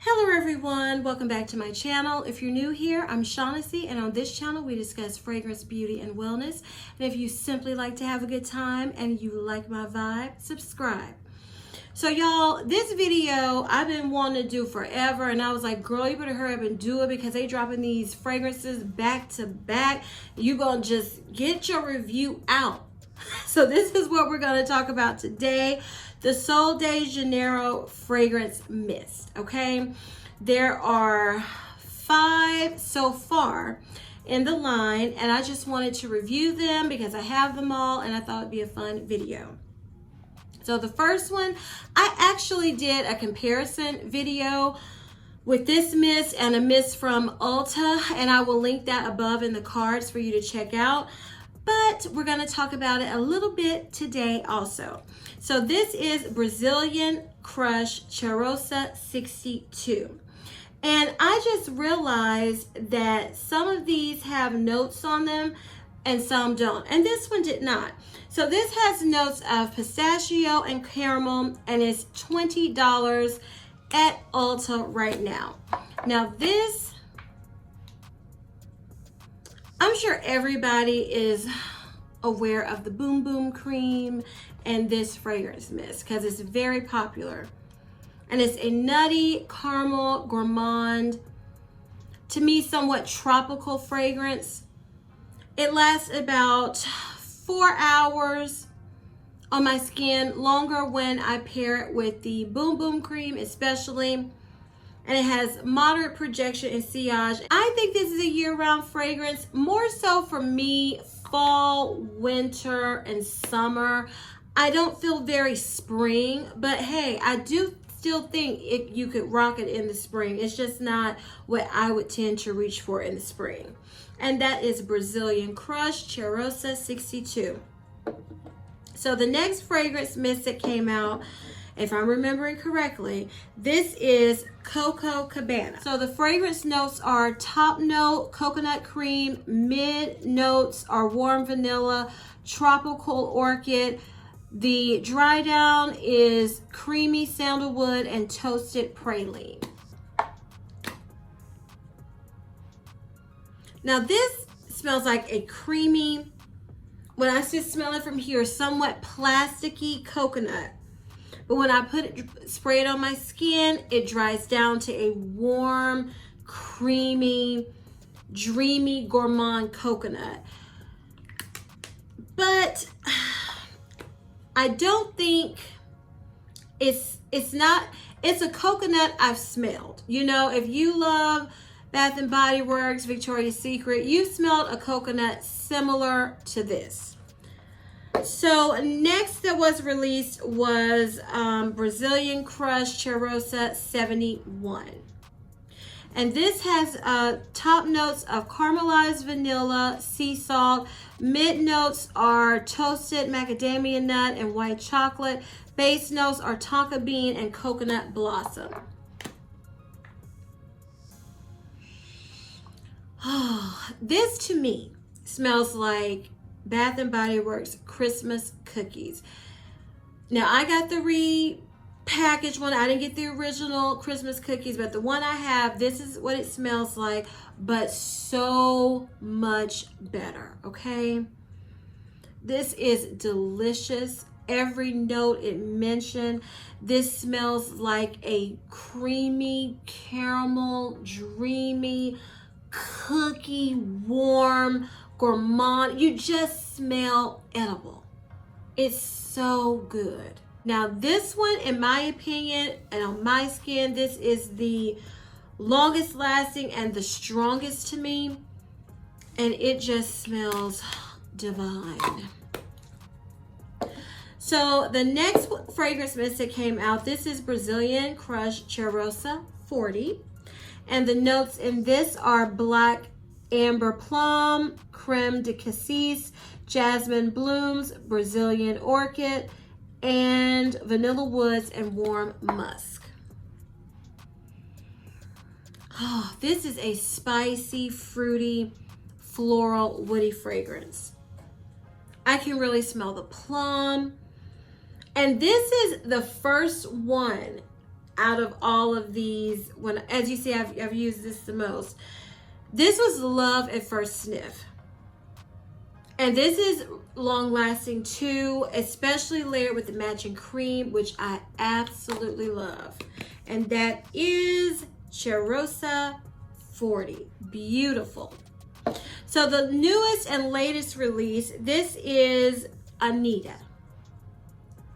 Hello everyone, welcome back to my channel. If you're new here, I'm Shaughnessy, and on this channel we discuss fragrance, beauty, and wellness. And if you simply like to have a good time and you like my vibe, subscribe. So y'all, this video I've been wanting to do forever, and I was like, girl, you better hurry up and do it because they dropping these fragrances back to back. You gonna just get your review out. So this is what we're going to talk about today. The Sol de Janeiro fragrance mist. Okay, there are 5 so far in the line, and I just wanted to review them because I have them all and I thought it'd be a fun video. So the first one, I actually did a comparison video with this mist and a mist from Ulta, and I will link that above in the cards for you to check out. But we're going to talk about it a little bit today also. So this is Brazilian Crush Charosa 62. And I just realized that some of these have notes on them and some don't. And this one did not. So this has notes of pistachio and caramel, and it's $20 at Ulta right now. Now this, I'm sure everybody is aware of the Boom Boom Cream and this fragrance mist because it's very popular. And it's a nutty, caramel, gourmand, to me somewhat tropical fragrance. It lasts about 4 hours on my skin, longer when I pair it with the Boom Boom Cream especially. And it has moderate projection and sillage. I think this is a year-round fragrance, more so for me, fall, winter, and summer. I don't feel very spring, but hey, I do still think if you could rock it in the spring. It's just not what I would tend to reach for in the spring. And that is Brazilian Crush Charosa 62. So the next fragrance mist that came out, if I'm remembering correctly, this is Coco Cabana. So the fragrance notes are top note, coconut cream, mid notes are warm vanilla, tropical orchid. The dry down is creamy sandalwood and toasted praline. Now this smells like a creamy, when I just smell it from here, somewhat plasticky coconut. But when I spray it on my skin, it dries down to a warm, creamy, dreamy, gourmand coconut. But I don't think it's a coconut I've smelled. You know, if you love Bath and Body Works, Victoria's Secret, you smelled a coconut similar to this. So next that was released was Brazilian Crush Charosa 71. And this has top notes of caramelized vanilla, sea salt. Mid notes are toasted macadamia nut and white chocolate. Base notes are tonka bean and coconut blossom. Oh, this to me smells like Bath and Body Works Christmas cookies. Now I got the repackaged one. I didn't get the original Christmas cookies, but the one I have, this is what it smells like, but so much better, okay? This is delicious. Every note it mentioned, this smells like a creamy, caramel, dreamy, cookie, warm, gourmand. You just smell edible. It's so good. Now this one, in my opinion, and on my skin, this is the longest lasting and the strongest to me, and it just smells divine. So the next fragrance mist that came out, this is Brazilian Crush Charosa 40, and the notes in this are black amber plum, creme de cassis, jasmine blooms, Brazilian orchid, and vanilla woods and warm musk. Oh, this is a spicy, fruity, floral, woody fragrance. I can really smell the plum. And this is the first one out of all of these, as you see, I've used this the most. This was love at first sniff. And this is long lasting too, especially layered with the matching cream, which I absolutely love. And that is Charosa 40. Beautiful. So the newest and latest release, this is Anita.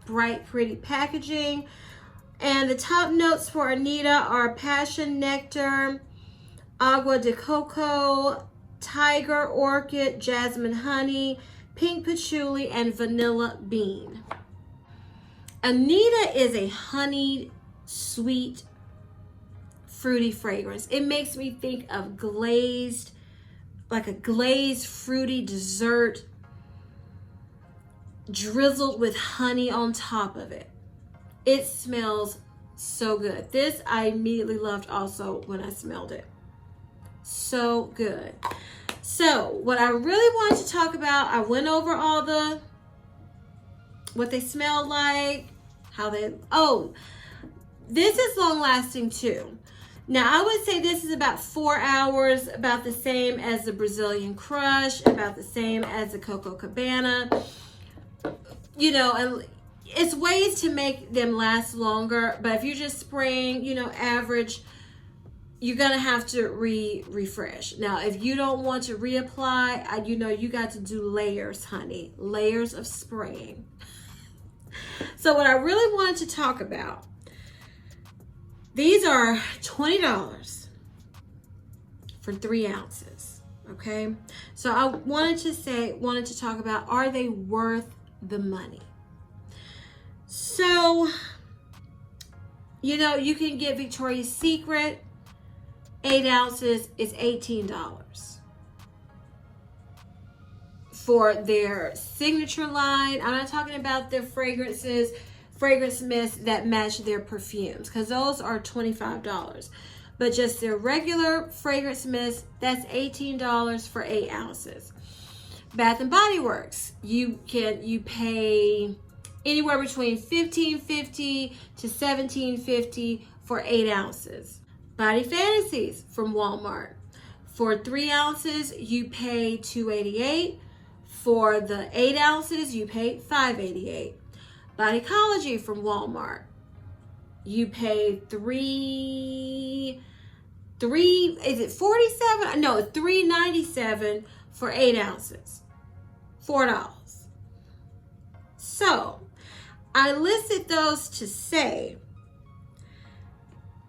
Bright, pretty packaging. And the top notes for Anita are passion nectar, agua de coco, tiger orchid, jasmine honey, pink patchouli, and vanilla bean. Anita is a honeyed, sweet, fruity fragrance. It makes me think of glazed, like a glazed fruity dessert drizzled with honey on top of it. It smells so good. This I immediately loved also when I smelled it. So good. So what I really wanted to talk about, I went over all what they smell like, how they, this is long lasting too. Now I would say this is about 4 hours, about the same as the Brazilian Crush, about the same as the Coco Cabana. You know, and it's ways to make them last longer, but if you're just spraying, you know, average, you're gonna have to refresh. Now, if you don't want to reapply, you know, you got to do layers, honey, layers of spraying. So what I really wanted to talk about, these are $20 for 3 ounces, okay? So I wanted to talk about, are they worth the money? So, you know, you can get Victoria's Secret, 8 ounces is $18 for their signature line. I'm not talking about their fragrance mists that match their perfumes, because those are $25. But just their regular fragrance mist, that's $18 for 8 ounces. Bath and Body Works, you pay anywhere between $15.50 to $17.50 for 8 ounces. Body Fantasies from Walmart, for 3 ounces you pay $2.88. For the 8 ounces you pay $5.88. Bodycology from Walmart, you pay $3.97 for 8 ounces, $4. So I listed those to say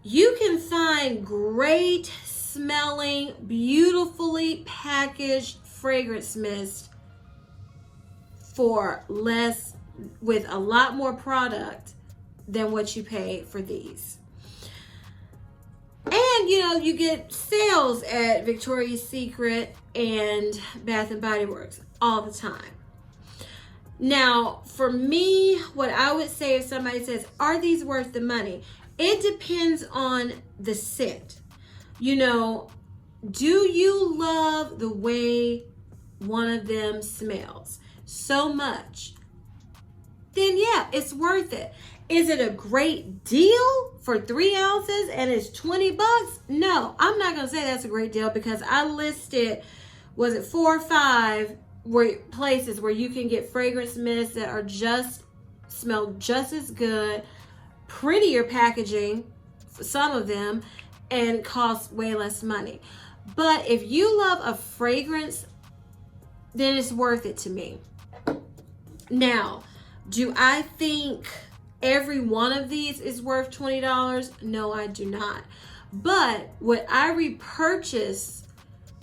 you can find great smelling, beautifully packaged fragrance mist for less, with a lot more product than what you pay for these. And you know, you get sales at Victoria's Secret and Bath and Body Works all the time. Now, for me, what I would say if somebody says, are these worth the money? It depends on the scent. You know, do you love the way one of them smells so much? Then yeah, it's worth it. Is it a great deal for 3 ounces and it's $20? No, I'm not gonna say that's a great deal, because I listed, was it 4 or 5 places where you can get fragrance mists that are smell just as good, prettier packaging for some of them, and cost way less money. But if you love a fragrance, then it's worth it to me. Now, do I think every one of these is worth $20? No, I do not. But would I repurchase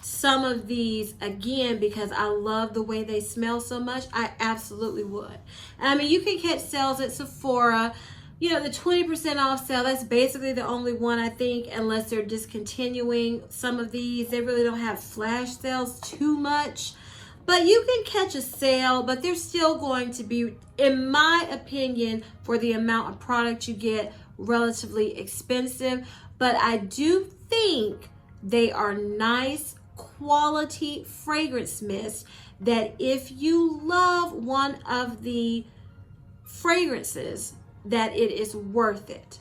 some of these again because I love the way they smell so much? I absolutely would. And I mean, you can catch sales at Sephora. You know, the 20% off sale, that's basically the only one, I think, unless they're discontinuing some of these. They really don't have flash sales too much. But you can catch a sale, but they're still going to be, in my opinion, for the amount of product you get, relatively expensive. But I do think they are nice quality fragrance mists that if you love one of the fragrances, that it is worth it.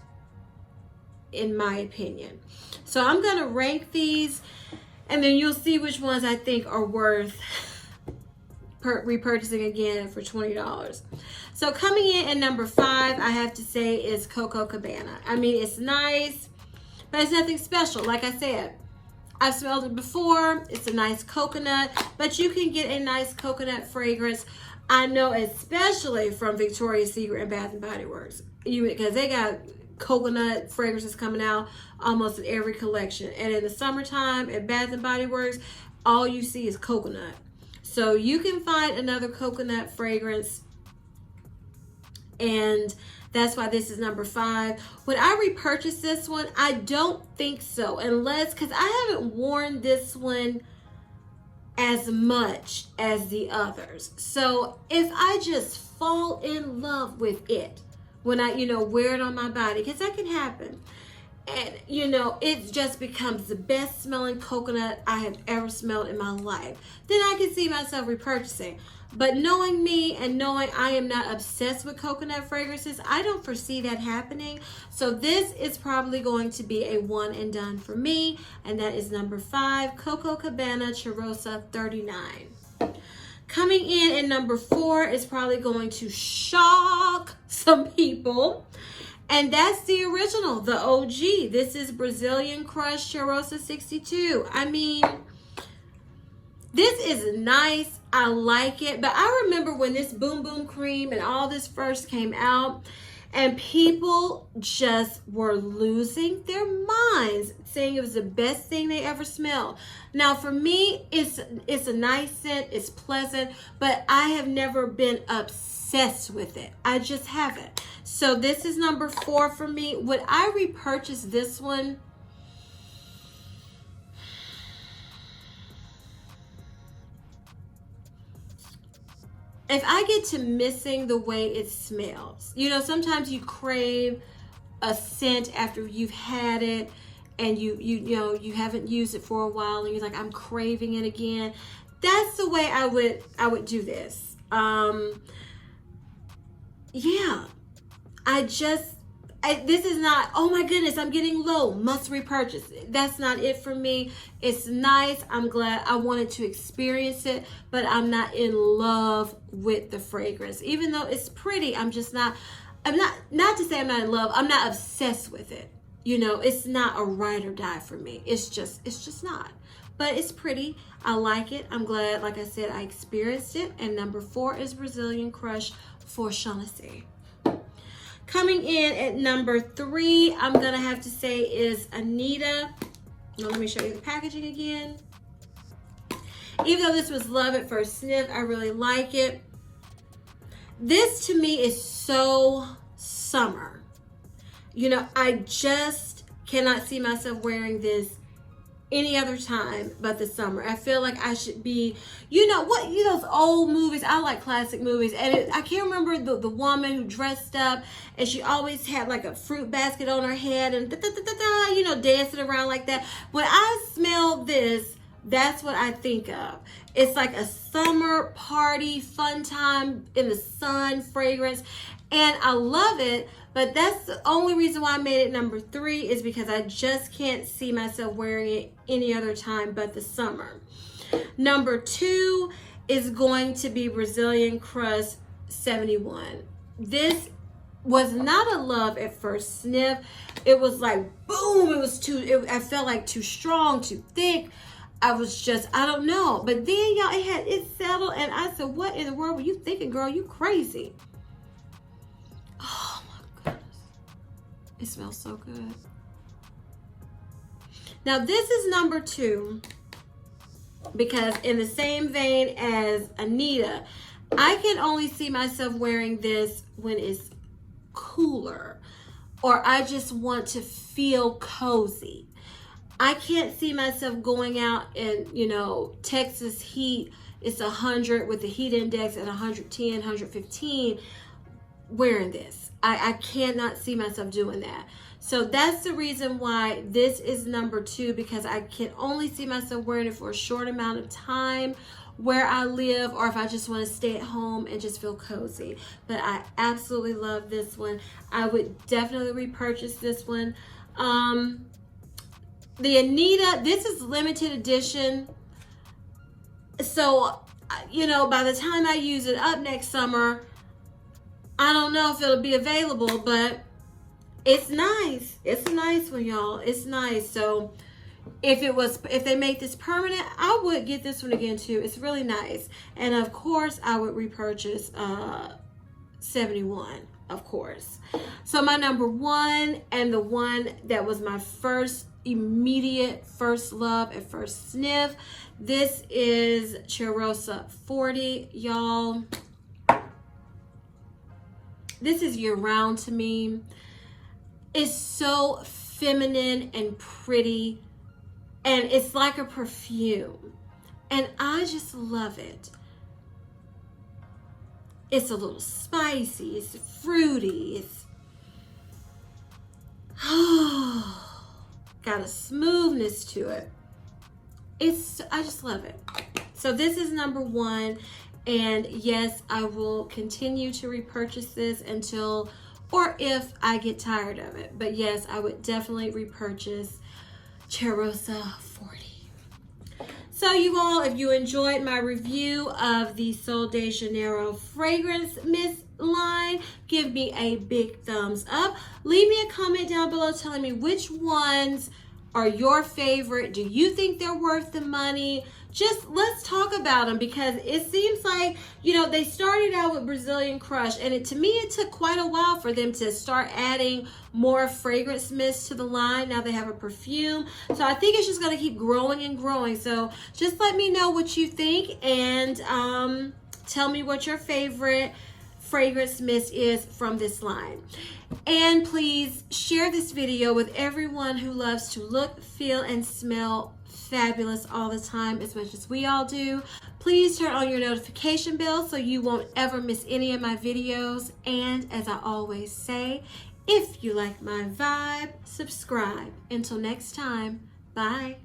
in my opinion. So I'm going to rank these, and then you'll see which ones I think are worth repurchasing again for $20. So coming in at number 5, I have to say, is Coco Cabana. I mean, it's nice, but it's nothing special. Like I said, I've smelled it before. It's a nice coconut, but you can get a nice coconut fragrance. I know, especially from Victoria's Secret and Bath and Body Works, because they got coconut fragrances coming out almost in every collection. And in the summertime at Bath and Body Works, all you see is coconut. So you can find another coconut fragrance, and that's why this is number 5. Would I repurchase this one? I don't think so, unless, because I haven't worn this one as much as the others. So if I just fall in love with it when I, wear it on my body, because that can happen, and it just becomes the best smelling coconut I have ever smelled in my life, then I can see myself repurchasing. But knowing me and knowing I am not obsessed with coconut fragrances, I don't foresee that happening. So this is probably going to be a one and done for me, and that is number 5, Coco Cabana Charosa 39. Coming in at number 4 is probably going to shock some people, and that's the original, the OG. This is Brazilian Crust Charosa 62. I mean, this is nice. I like it. But I remember when this Boom Boom Cream and all this first came out, and people just were losing their minds, saying it was the best thing they ever smelled. Now, for me, it's a nice scent. It's pleasant, but I have never been obsessed with it. I just haven't. So this is number 4 for me. Would I repurchase this one? If I get to missing the way it smells, sometimes you crave a scent after you've had it, and you haven't used it for a while, and you're like, I'm craving it again. That's the way I would do this. Yeah, this is not, oh my goodness, I'm getting low, must repurchase. That's not it for me. It's nice. I'm glad I wanted to experience it, but I'm not in love with the fragrance. Even though it's pretty, not to say I'm not in love, I'm not obsessed with it. It's not a ride or die for me. It's just not. But it's pretty. I like it. I'm glad, like I said, I experienced it. And number 4 is Brazilian Crush for Shaughnessy. Coming in at number 3, I'm going to have to say is Anita. Now, let me show you the packaging again. Even though this was love at first sniff, I really like it. This to me is so summer. I just cannot see myself wearing this any other time but the summer. I feel like I should be, those old movies. I like classic movies, and I can't remember the woman who dressed up, and she always had like a fruit basket on her head and dancing around like that. When I smell this, that's what I think of. It's like a summer party, fun time in the sun fragrance, and I love it. But that's the only reason why I made it number 3, is because I just can't see myself wearing it any other time but the summer. Number 2 is going to be Brazilian Crust 71. This was not a love at first sniff. It was like, boom, I felt like too strong, too thick. I don't know. But then, y'all, it settled, and I said, what in the world were you thinking, girl? You crazy. Oh, my goodness. It smells so good. Now, this is number 2, because in the same vein as Anita, I can only see myself wearing this when it's cooler, or I just want to feel cozy. I can't see myself going out in, Texas heat. It's 100 with the heat index at 110, 115, wearing this. I cannot see myself doing that. So that's the reason why this is number 2, because I can only see myself wearing it for a short amount of time where I live, or if I just want to stay at home and just feel cozy. But I absolutely love this one. I would definitely repurchase this one. The Anita, this is limited edition. So, you know, by the time I use it up next summer, I don't know if it'll be available, but it's nice. It's a nice one, y'all. It's nice. So if they make this permanent, I would get this one again too. It's really nice. And of course, I would repurchase 71, of course. So my number one, and the one that was my first immediate first love and first sniff, this is Charosa 40, y'all. This is year round to me. It's so feminine and pretty, and it's like a perfume, and I just love it. It's a little spicy, it's fruity, it's got a smoothness to it. I just love it. So this is number one, and yes, I will continue to repurchase this until, or if I get tired of it. But yes, I would definitely repurchase Charosa 40. So you all, if you enjoyed my review of the Sol de Janeiro fragrance mist line, give me a big thumbs up. Leave me a comment down below telling me which ones are your favorite. Do you think they're worth the money? Just let's talk about them, because it seems like, you know, they started out with Brazilian Crush, and to me it took quite a while for them to start adding more fragrance mists to the line. Now they have a perfume, so I think it's just going to keep growing and growing. So just let me know what you think, and tell me what your favorite fragrance mist is from this line. And please share this video with everyone who loves to look, feel, and smell fabulous all the time, as much as we all do. Please turn on your notification bell so you won't ever miss any of my videos. And as I always say, if you like my vibe, subscribe. Until next time, bye.